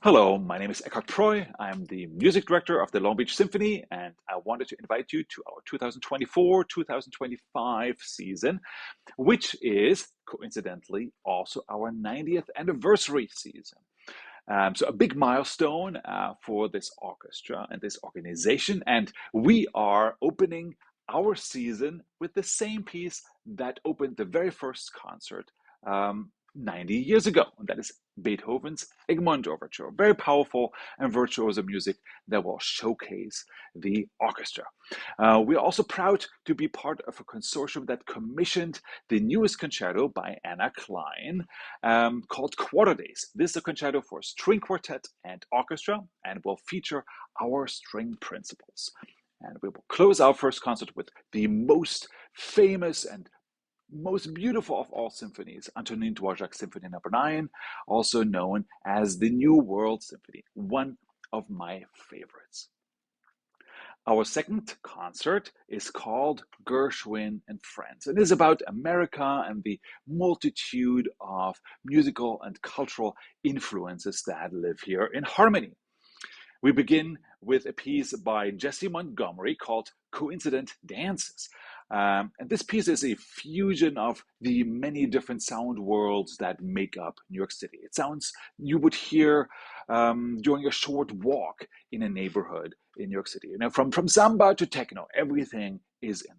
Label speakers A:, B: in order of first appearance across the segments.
A: Hello, my name is Eckart Preu. I'm the music director of the Long Beach Symphony, and I wanted to invite you to our 2024-2025 season, which is coincidentally also our 90th anniversary season. So a big milestone for this orchestra and this organization, and we are opening our season with the same piece that opened the very first concert 90 years ago, and that is Beethoven's Egmont Overture. Very powerful and virtuoso music that will showcase the orchestra. We're also proud to be part of a consortium that commissioned the newest concerto by Anna Klein called Quarter Days. This is a concerto for string quartet and orchestra and will feature our string principals. And we will close our first concert with the most famous and most beautiful of all symphonies, Antonin Dvorak's Symphony No. 9, also known as the New World Symphony, one of my favorites. Our second concert is called Gershwin and Friends, and is about America and the multitude of musical and cultural influences that live here in harmony. We begin with a piece by Jesse Montgomery called Coincident Dances. And this piece is a fusion of the many different sound worlds that make up New York City. It sounds you would hear during a short walk in a neighborhood in New York City. You know, from samba to techno, everything is in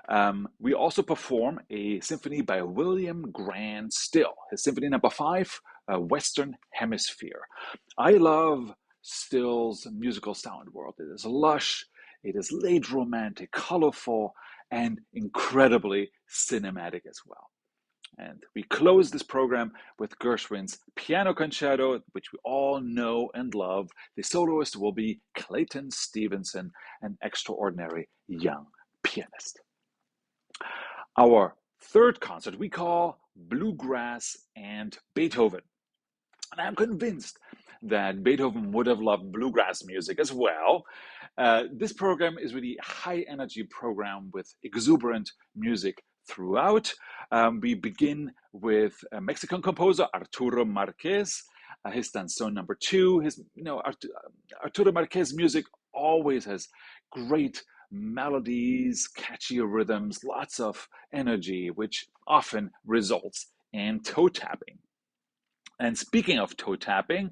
A: there. We also perform a symphony by William Grant Still, his Symphony No. 5, Western Hemisphere. I love Still's musical sound world. It is lush, it is late romantic, colorful, and incredibly cinematic as well. And we close this program with Gershwin's Piano Concerto, which we all know and love. The soloist will be Clayton Stevenson, an extraordinary young pianist. Our third concert we call Bluegrass and Beethoven. And I'm convinced that Beethoven would have loved bluegrass music as well. This program is really a high energy program with exuberant music throughout. We begin with a Mexican composer, Arturo Marquez, his Danzón No. 2. Arturo Marquez music always has great melodies, catchy rhythms, lots of energy, which often results in toe tapping. And speaking of toe tapping,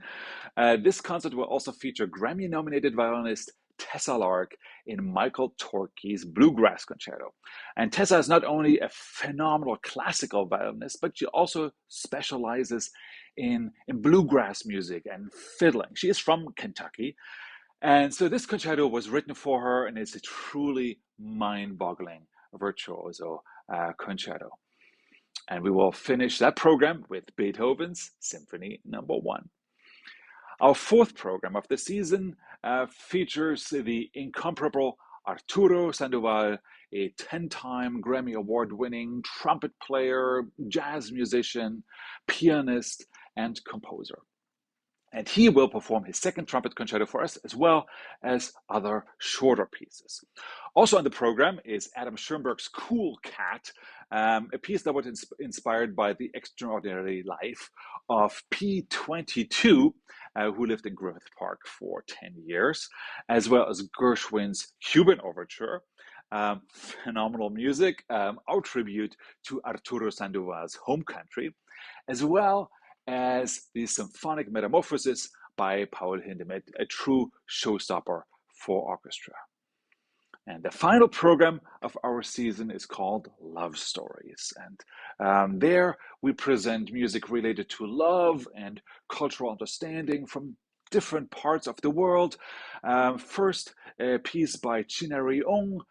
A: this concert will also feature Grammy-nominated violinist Tessa Lark in Michael Torke's Bluegrass Concerto. And Tessa is not only a phenomenal classical violinist, but she also specializes in bluegrass music and fiddling. She is from Kentucky. And so this concerto was written for her, and it's a truly mind-boggling virtuoso concerto. And we will finish that program with Beethoven's Symphony No. 1. Our fourth program of the season features the incomparable Arturo Sandoval, a 10-time Grammy Award-winning trumpet player, jazz musician, pianist, and composer. And he will perform his second trumpet concerto for us, as well as other shorter pieces. Also on the program is Adam Schoenberg's Cool Cat, a piece that was inspired by the extraordinary life of P-22, who lived in Griffith Park for 10 years, as well as Gershwin's Cuban Overture. Phenomenal music, our tribute to Arturo Sandoval's home country, as well as the Symphonic Metamorphosis by Paul Hindemith, a true showstopper for orchestra. And the final program of our season is called Love Stories. And there we present music related to love and cultural understanding from different parts of the world. First, a piece by Chinary Ong,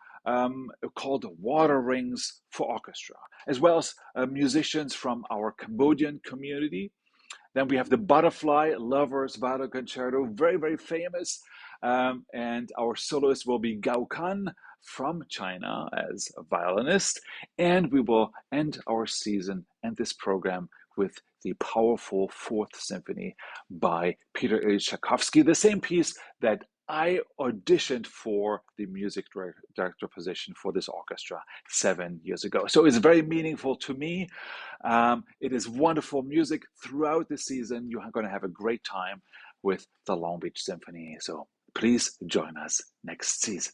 A: called Water Rings for Orchestra, as well as musicians from our Cambodian community. Then we have the Butterfly Lovers Violin Concerto, very, very famous. And our soloist will be Gao Kan from China as a violinist. And we will end our season and this program with the powerful Fourth Symphony by Peter Ilyich Tchaikovsky, the same piece that I auditioned for the music director position for this orchestra 7 years ago. So it's very meaningful to me. It is wonderful music throughout the season. You're going to have a great time with the Long Beach Symphony. So please join us next season.